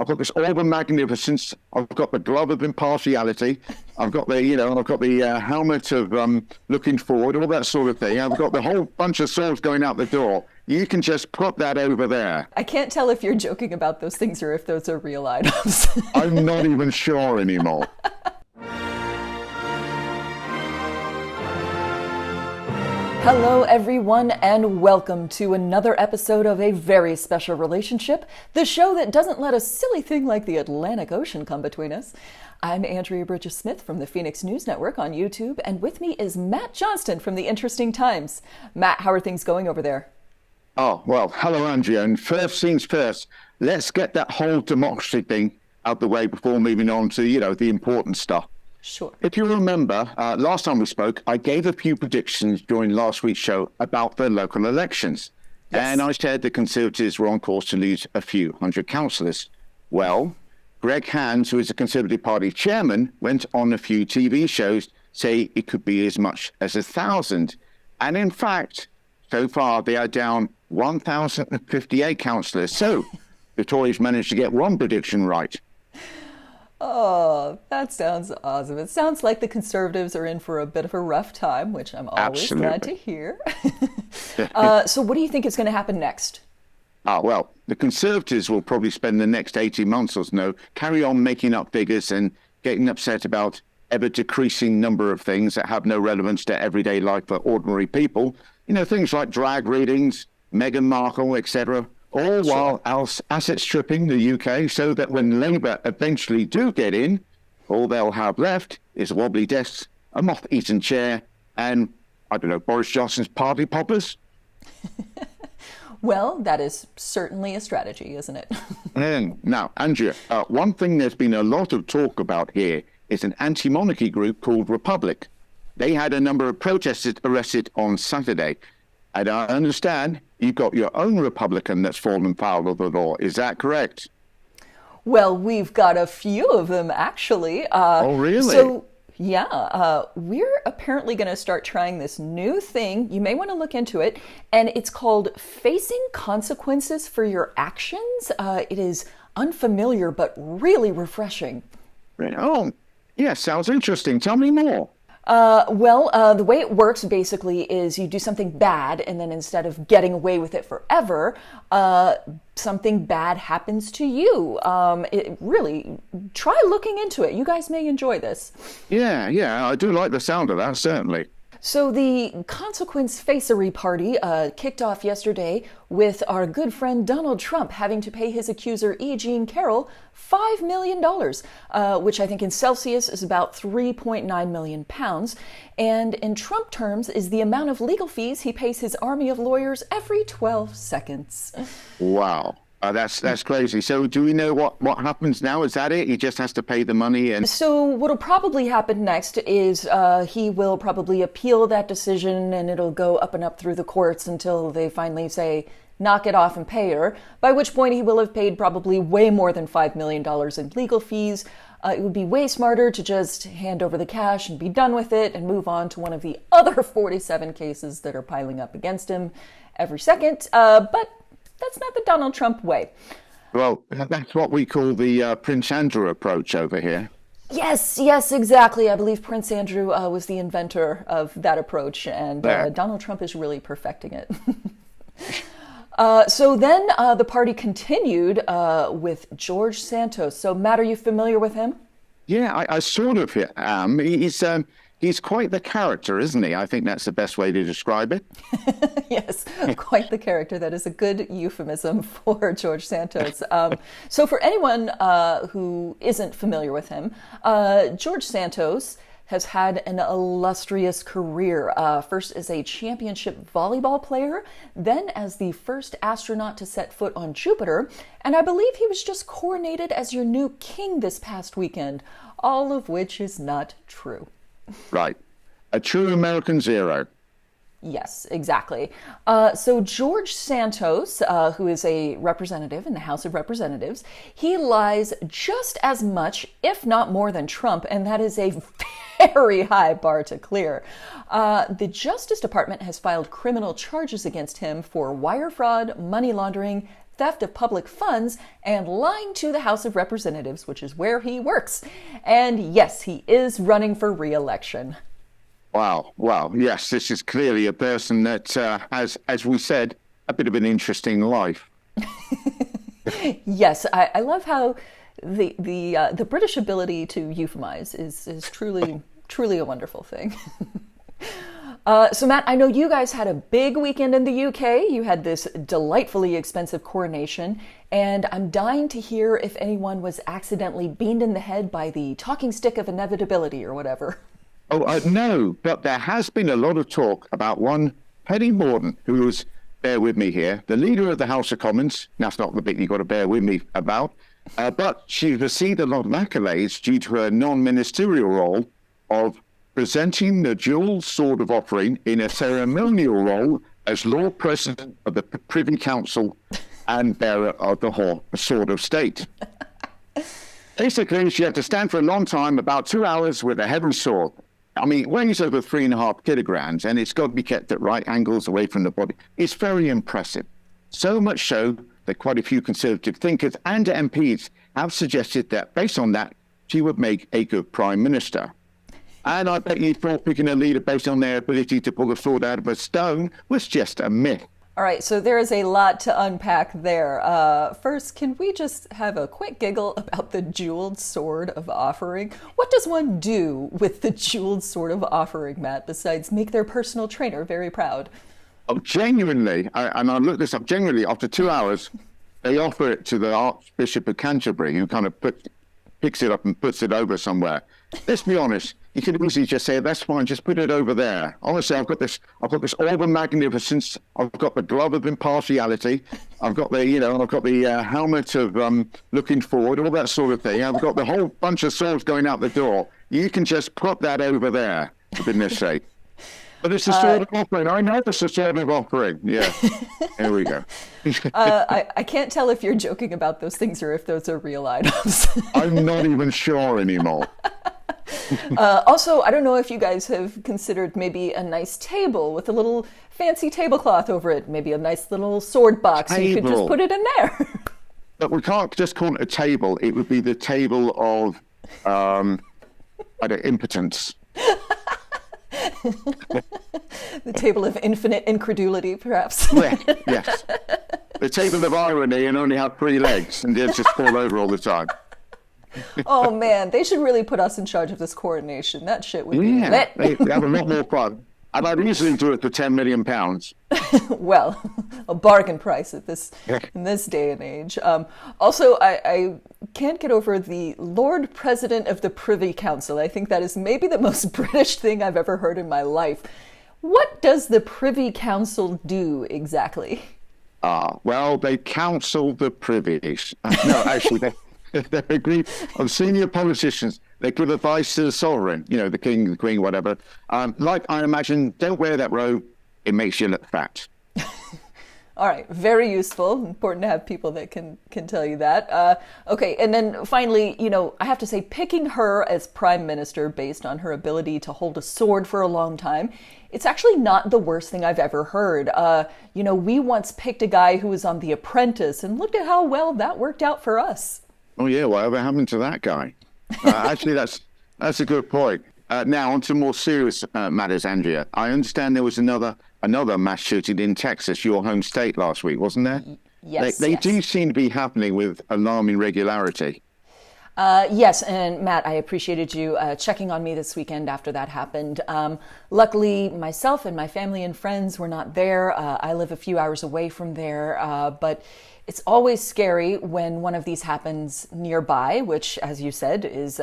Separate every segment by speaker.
Speaker 1: I've got this orb of magnificence. I've got the glove of impartiality. I've got the helmet of looking forward, all that sort of thing. I've got the whole bunch of swords going out the door. You can just put that over there.
Speaker 2: I can't tell if you're joking about those things or if those are real items.
Speaker 1: I'm not even sure anymore.
Speaker 2: Hello, everyone, and welcome to another episode of A Very Special Relationship, the show that doesn't let a silly thing like the Atlantic Ocean come between us. I'm Andrea Bridges-Smith from the Phoenix News Network on YouTube, and with me is Matt Johnston from the Interesting Times. Matt, how are things going over there?
Speaker 1: Oh, well, hello, Andrea. And first things first, let's get that whole democracy thing out the way before moving on to, the important stuff.
Speaker 2: Sure.
Speaker 1: If you remember, last time we spoke, I gave a few predictions during last week's show about the local elections. Yes. And I said the Conservatives were on course to lose a few hundred councillors. Well, Greg Hands, who is the Conservative Party chairman, went on a few TV shows say it could be as much as 1,000. And in fact, so far they are down 1,058 councillors. So the Tories managed to get one prediction right.
Speaker 2: Oh, that sounds awesome. It sounds like the Conservatives are in for a bit of a rough time, which I'm always
Speaker 1: Absolutely.
Speaker 2: glad to hear. So what do you think is going to happen next?
Speaker 1: Well, the Conservatives will probably spend the next 18 months or so carry on making up figures and getting upset about ever-decreasing number of things that have no relevance to everyday life for ordinary people. Things like drag readings, Meghan Markle, etc., all while asset stripping the UK so that when Labour eventually do get in, all they'll have left is wobbly desks, a moth-eaten chair, and, Boris Johnson's party poppers.
Speaker 2: Well, that is certainly a strategy, isn't it?
Speaker 1: Now, Andrea, one thing there's been a lot of talk about here is an anti-monarchy group called Republic. They had a number of protesters arrested on Saturday. And I understand you've got your own Republican that's fallen foul of the law. Is that correct?
Speaker 2: Well, we've got a few of them, actually.
Speaker 1: Oh, really?
Speaker 2: So, yeah, we're apparently going to start trying this new thing. You may want to look into it. And it's called Facing Consequences for Your Actions. It is unfamiliar, but really refreshing.
Speaker 1: Oh, yeah, sounds interesting. Tell me more.
Speaker 2: The way it works basically is you do something bad, and then instead of getting away with it forever, something bad happens to you. Try looking into it. You guys may enjoy this.
Speaker 1: Yeah, I do like the sound of that, certainly.
Speaker 2: So the Consequence Facery Party kicked off yesterday with our good friend Donald Trump having to pay his accuser E. Jean Carroll $5 million, which I think in Celsius is about 3.9 million pounds. And in Trump terms is the amount of legal fees he pays his army of lawyers every 12 seconds.
Speaker 1: Wow. That's crazy. So do we know what happens now? Is that it? He just has to pay the money? And
Speaker 2: So what'll probably happen next is he will probably appeal that decision, and it'll go up and up through the courts until they finally say, knock it off and pay her, by which point he will have paid probably way more than $5 million in legal fees. It would be way smarter to just hand over the cash and be done with it and move on to one of the other 47 cases that are piling up against him every second. But that's not the Donald Trump way.
Speaker 1: Well, that's what we call the Prince Andrew approach over here.
Speaker 2: Yes, exactly. I believe Prince Andrew was the inventor of that approach, and Donald Trump is really perfecting it. So then the party continued with George Santos. So, Matt, are you familiar with him?
Speaker 1: Yeah, I sort of am. He's quite the character, isn't he? I think that's the best way to describe it.
Speaker 2: Yes, quite the character. That is a good euphemism for George Santos. So for anyone who isn't familiar with him, George Santos has had an illustrious career, first as a championship volleyball player, then as the first astronaut to set foot on Jupiter, and I believe he was just coronated as your new king this past weekend, all of which is not true.
Speaker 1: Right. A true American zero.
Speaker 2: Yes, exactly. So George Santos, who is a representative in the House of Representatives, he lies just as much, if not more than Trump, and that is a very high bar to clear. The Justice Department has filed criminal charges against him for wire fraud, money laundering, theft of public funds, and lying to the House of Representatives, which is where he works. And yes, he is running for re-election.
Speaker 1: Wow. Yes, this is clearly a person that has, as we said, a bit of an interesting life.
Speaker 2: Yes, I love how the British ability to euphemize is truly a wonderful thing. So Matt, I know you guys had a big weekend in the UK. You had this delightfully expensive coronation, and I'm dying to hear if anyone was accidentally beamed in the head by the talking stick of inevitability or whatever.
Speaker 1: No, but there has been a lot of talk about one Penny Mordaunt, who was, bear with me here, the leader of the House of Commons. That's not the bit you've got to bear with me about. But she received a lot of accolades due to her non-ministerial role of presenting the dual sword of offering in a ceremonial role as Lord President of the Privy Council and bearer of the Sword of State. Basically, she had to stand for a long time, about 2 hours, with a heavy sword. I mean, weighs over 3.5 kilograms, and it's got to be kept at right angles away from the body. It's very impressive. So much so that quite a few Conservative thinkers and MPs have suggested that, based on that, she would make a good Prime Minister. And I bet you thought picking a leader based on their ability to pull a sword out of a stone was just a myth.
Speaker 2: All right, so there is a lot to unpack there. First, can we just have a quick giggle about the jeweled sword of offering? What does one do with the jeweled sword of offering, Matt, besides make their personal trainer very proud?
Speaker 1: Oh, genuinely, and I looked this up, genuinely, after 2 hours, they offer it to the Archbishop of Canterbury, who kind of picks it up and puts it over somewhere. Let's be honest. You could easily just say, that's fine, just put it over there. Honestly, I've got this orb of magnificence. I've got the glove of impartiality. I've got the, helmet of looking forward, all that sort of thing. I've got the whole bunch of swords going out the door. You can just put that over there, for goodness sake. But it's a sword of offering. I know it's a sword of offering. Yeah, there we go.
Speaker 2: I can't tell if you're joking about those things or if those are real items.
Speaker 1: I'm not even sure anymore.
Speaker 2: Also, I don't know if you guys have considered maybe a nice table with a little fancy tablecloth over it, maybe a nice little sword box. You could just put it in there.
Speaker 1: But we can't just call it a table. It would be the table of, impotence.
Speaker 2: The table of infinite incredulity, perhaps.
Speaker 1: Yeah, yes. The table of irony and only have 3 legs and just fall over all the time.
Speaker 2: Oh man, they should really put us in charge of this coronation. That shit would be lit.
Speaker 1: They have a lot more fun. And I'd easily do it for £10 million.
Speaker 2: Well, a bargain price in this day and age. Also, I can't get over the Lord President of the Privy Council. I think that is maybe the most British thing I've ever heard in my life. What does the Privy Council do exactly?
Speaker 1: Well, they counsel the privies. No, actually, they're a group of senior politicians. They give advice to the sovereign, the king, the queen, whatever. Like I imagine, don't wear that robe. It makes you look fat.
Speaker 2: All right, very useful. Important to have people that can tell you that. Okay, and then finally, I have to say, picking her as prime minister based on her ability to hold a sword for a long time, it's actually not the worst thing I've ever heard. We once picked a guy who was on The Apprentice, and look at how well that worked out for us.
Speaker 1: Oh yeah, whatever happened to that guy? Actually, that's a good point. Now, on to more serious matters, Andrea. I understand there was another mass shooting in Texas, your home state, last week, wasn't there?
Speaker 2: Yes.
Speaker 1: They do seem to be happening with alarming regularity.
Speaker 2: Yes, and Matt, I appreciated you checking on me this weekend after that happened. Luckily, myself and my family and friends were not there. I live a few hours away from there, but it's always scary when one of these happens nearby, which, as you said, is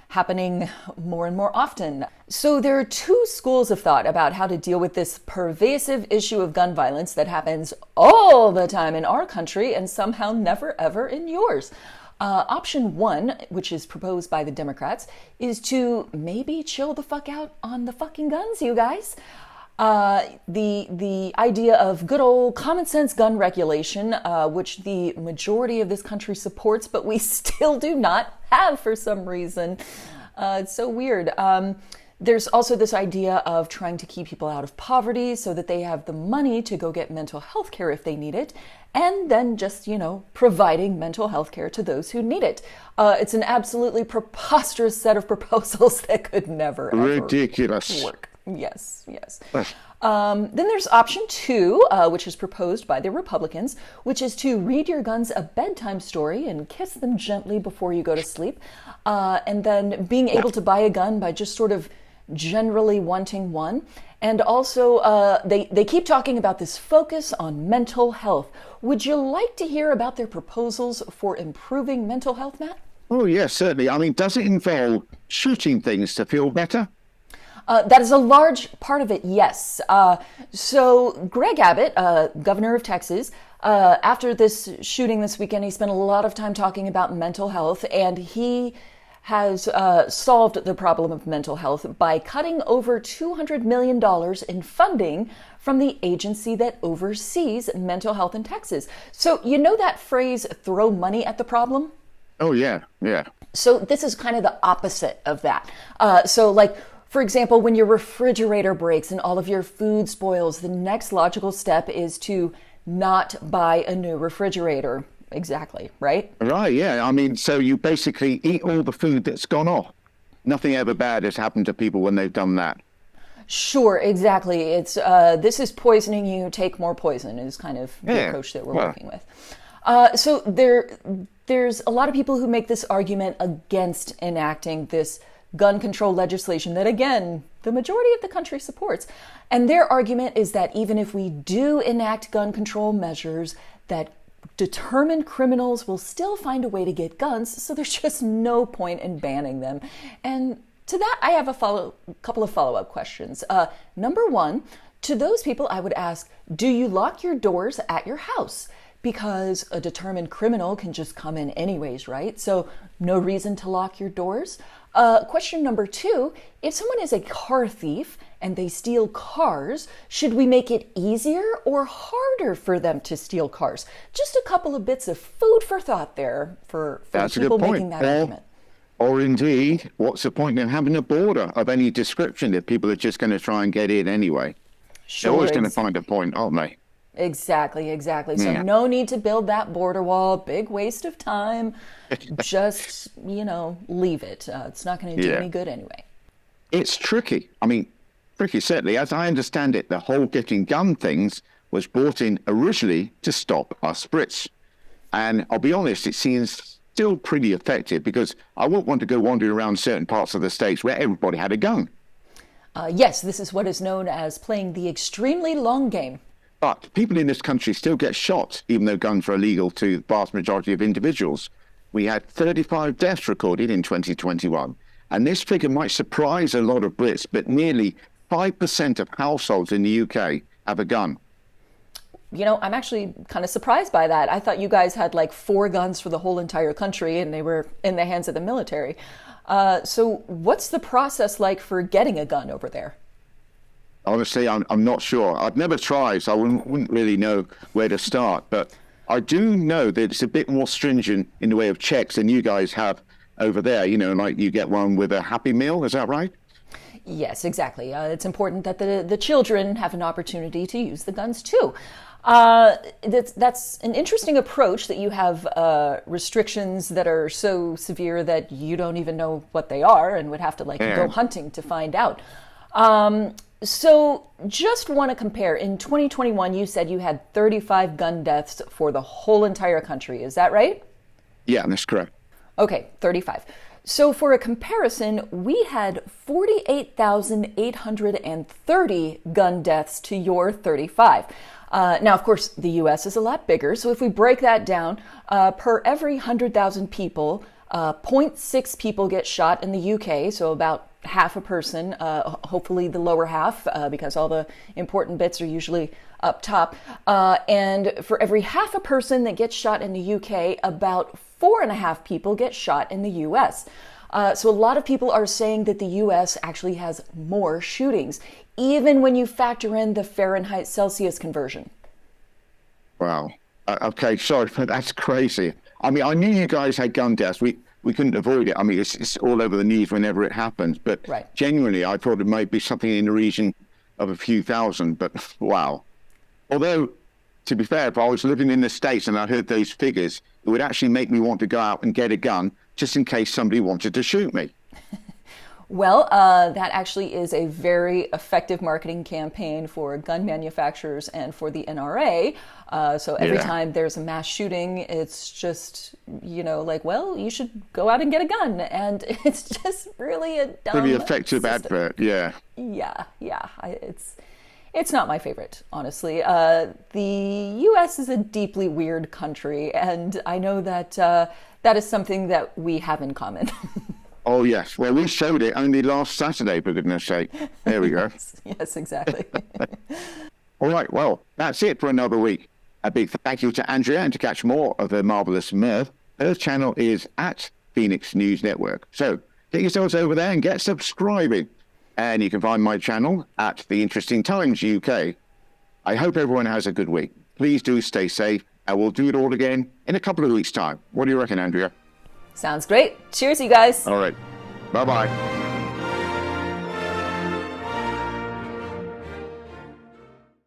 Speaker 2: happening more and more often. So there are 2 schools of thought about how to deal with this pervasive issue of gun violence that happens all the time in our country and somehow never ever in yours. Option 1, which is proposed by the Democrats, is to maybe chill the fuck out on the fucking guns, you guys. The idea of good old common sense gun regulation, which the majority of this country supports, but we still do not have for some reason. It's so weird. There's also this idea of trying to keep people out of poverty so that they have the money to go get mental health care if they need it, and then just, providing mental health care to those who need it. It's an absolutely preposterous set of proposals that could never,
Speaker 1: Ridiculous.
Speaker 2: ever work. Yes. Then there's option 2, which is proposed by the Republicans, which is to read your guns a bedtime story and kiss them gently before you go to sleep. And then being able to buy a gun by just sort of generally wanting one. And also, they keep talking about this focus on mental health. Would you like to hear about their proposals for improving mental health, Matt?
Speaker 1: Oh, yes, certainly. I mean, does it involve shooting things to feel better?
Speaker 2: That is a large part of it, yes. So Greg Abbott, governor of Texas, after this shooting this weekend, he spent a lot of time talking about mental health, and he has solved the problem of mental health by cutting over $200 million in funding from the agency that oversees mental health in Texas. So you know that phrase, throw money at the problem?
Speaker 1: Oh, yeah.
Speaker 2: So this is kind of the opposite of that. For example, when your refrigerator breaks and all of your food spoils, the next logical step is to not buy a new refrigerator. Exactly, right?
Speaker 1: Right, yeah. I mean, so you basically eat all the food that's gone off. Nothing ever bad has happened to people when they've done that.
Speaker 2: Sure, exactly. It's this is poisoning you, take more poison is kind of the approach that we're working with. So there's a lot of people who make this argument against enacting this gun control legislation that, again, the majority of the country supports. And their argument is that even if we do enact gun control measures, that determined criminals will still find a way to get guns, so there's just no point in banning them. And to that, I have a couple of follow-up questions. Number one, to those people, I would ask, do you lock your doors at your house? Because a determined criminal can just come in anyways, right? So no reason to lock your doors. Question number 2, if someone is a car thief and they steal cars, should we make it easier or harder for them to steal cars? Just a couple of bits of food for thought there for people making that argument.
Speaker 1: Or indeed, what's the point in having a border of any description if people are just going to try and get in anyway?
Speaker 2: Sure,
Speaker 1: they're always going to find a point, aren't they?
Speaker 2: Exactly. So no need to build that border wall. Big waste of time. Just, leave it. It's not going to do any good anyway.
Speaker 1: It's tricky. I mean, tricky, certainly. As I understand it, the whole getting gun things was brought in originally to stop us Brits. And I'll be honest, it seems still pretty effective because I won't want to go wandering around certain parts of the States where everybody had a gun.
Speaker 2: Yes, this is what is known as playing the extremely long game.
Speaker 1: But people in this country still get shot, even though guns are illegal to the vast majority of individuals. We had 35 deaths recorded in 2021. And this figure might surprise a lot of Brits, but nearly 5% of households in the UK have a gun.
Speaker 2: I'm actually kind of surprised by that. I thought you guys had like 4 guns for the whole entire country and they were in the hands of the military. So what's the process like for getting a gun over there?
Speaker 1: Honestly, I'm not sure. I've never tried, so I wouldn't really know where to start. But I do know that it's a bit more stringent in the way of checks than you guys have over there. Like you get one with a Happy Meal. Is that right?
Speaker 2: Yes, exactly. It's important that the children have an opportunity to use the guns too. That's an interesting approach that you have restrictions that are so severe that you don't even know what they are and would have to go hunting to find out. So just want to compare. In 2021, you said you had 35 gun deaths for the whole entire country. Is that right?
Speaker 1: Yeah, that's correct.
Speaker 2: Okay, 35. So for a comparison, we had 48,830 gun deaths to your 35. Now, of course, the U.S. is a lot bigger. So if we break that down, per every 100,000 people, 0.6 people get shot in the UK, so about half a person, hopefully the lower half, because all the important bits are usually up top. And for every half a person that gets shot in the UK, about 4.5 people get shot in the US. So a lot of people are saying that the US actually has more shootings, even when you factor in the Fahrenheit Celsius conversion.
Speaker 1: Wow. Okay, sorry, but that's crazy. I mean, I knew you guys had gun deaths. we couldn't avoid it. I mean, it's all over the news whenever it happens. But
Speaker 2: Right.
Speaker 1: genuinely, I thought it might be something in the region of a few thousand. But wow. Although, to be fair, if I was living in the States and I heard those figures, it would actually make me want to go out and get a gun just in case somebody wanted to shoot me.
Speaker 2: Well, that actually is a very effective marketing campaign for gun manufacturers and for the NRA. So every time there's a mass shooting, it's just, like, well, you should go out and get a gun. And it's just really a dumb
Speaker 1: Pretty effective
Speaker 2: system.
Speaker 1: advert, yeah.
Speaker 2: Yeah. It's not my favorite, honestly. The U.S. is a deeply weird country, and I know that that is something that we have in common.
Speaker 1: Oh, yes. Well, we showed it only last Saturday, for goodness sake. There we go.
Speaker 2: Yes, exactly.
Speaker 1: All right. Well, that's it for another week. A big thank you to Andrea, and to catch more of her marvelous mirth, her channel is at Phoenix News Network. So get yourselves over there and get subscribing. And you can find my channel at The Interesting Times UK. I hope everyone has a good week. Please do stay safe, and we'll do it all again in a couple of weeks' time. What do you reckon, Andrea?
Speaker 2: Sounds great. Cheers, you guys.
Speaker 1: All right. Bye-bye.